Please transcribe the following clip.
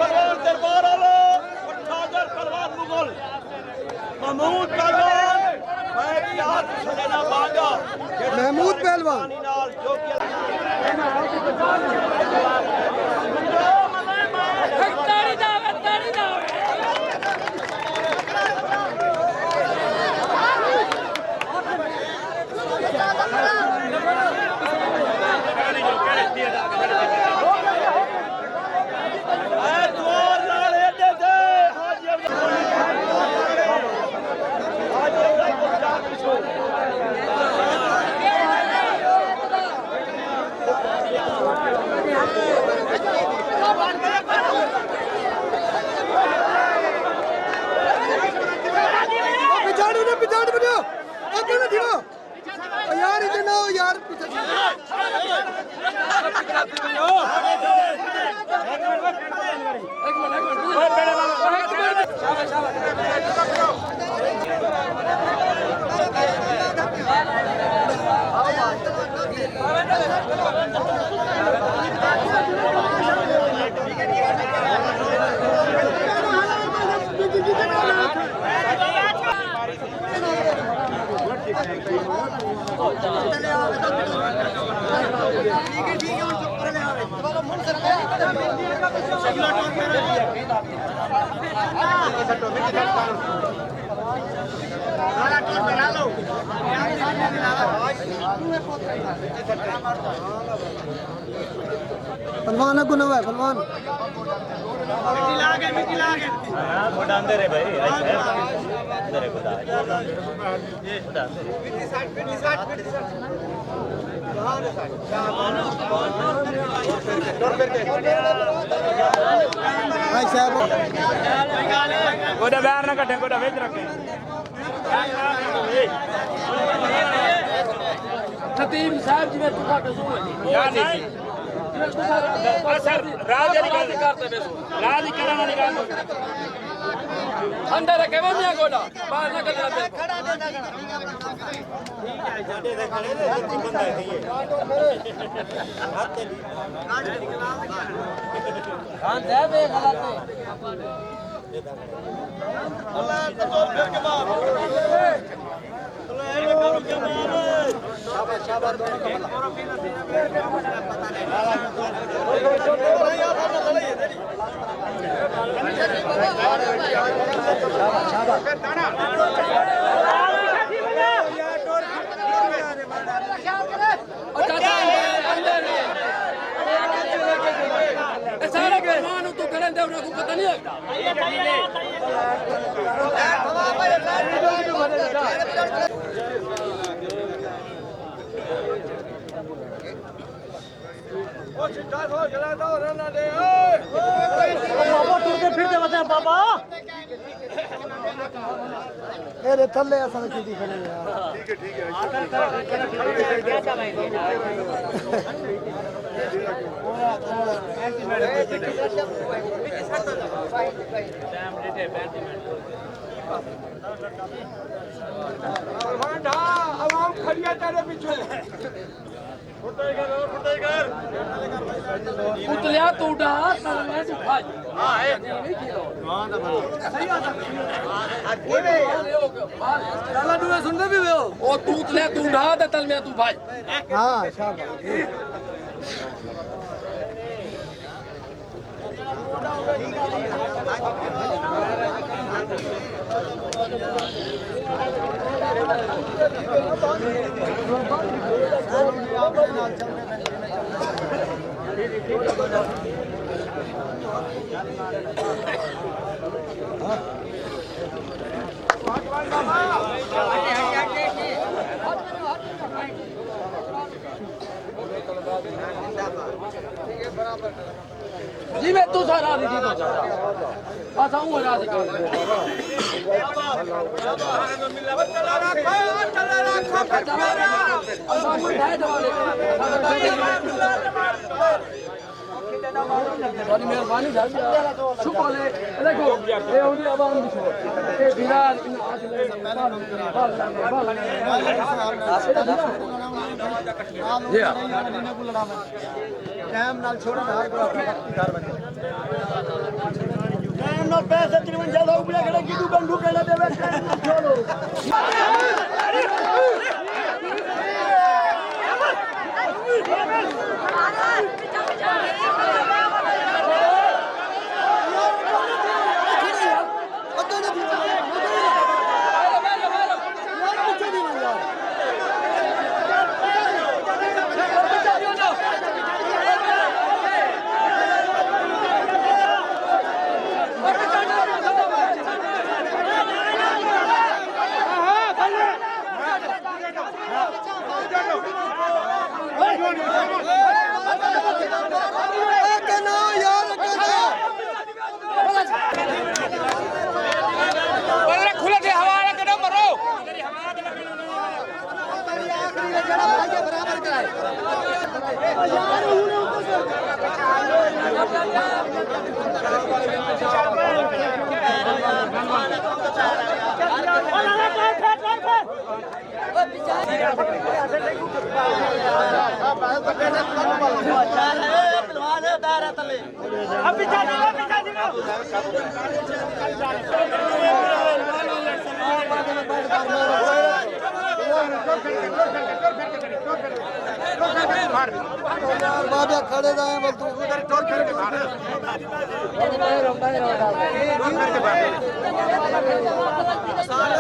पहलवान दरबार वाला पठागर पहलवान मुगल महमूद पहलवान मैं याद सजना बागा महमूद पहलवान जो कि यार इधर ना हो यार पहलवान को नवा है पहलवान मोटा अंदर है भाई अंदर है खुदा भाई साहब गोदा बाहर ना कटे गोदा वेच रखे खतीब साहब जी में तुखा कसू है यार नहीं सर राज करते बेसो राज करना निकाल दो अंदर रखे वो नहीं गोला बाहर ना कर जाते खड़ा दे जाडे दे खड़े दे बंदा है ये हां दे बे गलत है अल्लाह तो फिर के बाद अल्लाह ये करो के बाद शाबाश शाबाश दोनों का पता नहीं सारा कुर्बान तू करें दे उनको पता नहीं लगता ओ चिट्ठा हो जला दो रहना दे बाबा टूर के फिर दे बता बाबा मेरे थल्ले असल की खड़े यार ठीक है आवाम खड़िया तेरे पीछे पुतलिया तू डहा मैं तू भाई हां है चला दुए सुनते भी हो ओ तू तले तू डहा दे तल में तू भाई हां शाबाश जी मैं तू सारा नहीं तो अच्छा हूं राज कर बड़ी मेहरबानी शुक्र है देखो ये होगी आवाम की छोड़ ये बिलाल इन आज टाइम नाल छोड़ो हर कोई घर बने गंडू गंडू कहने दे बैठे छोड़ो बाबा खड़े जाए बोल तू उधर टोल करके मार सारे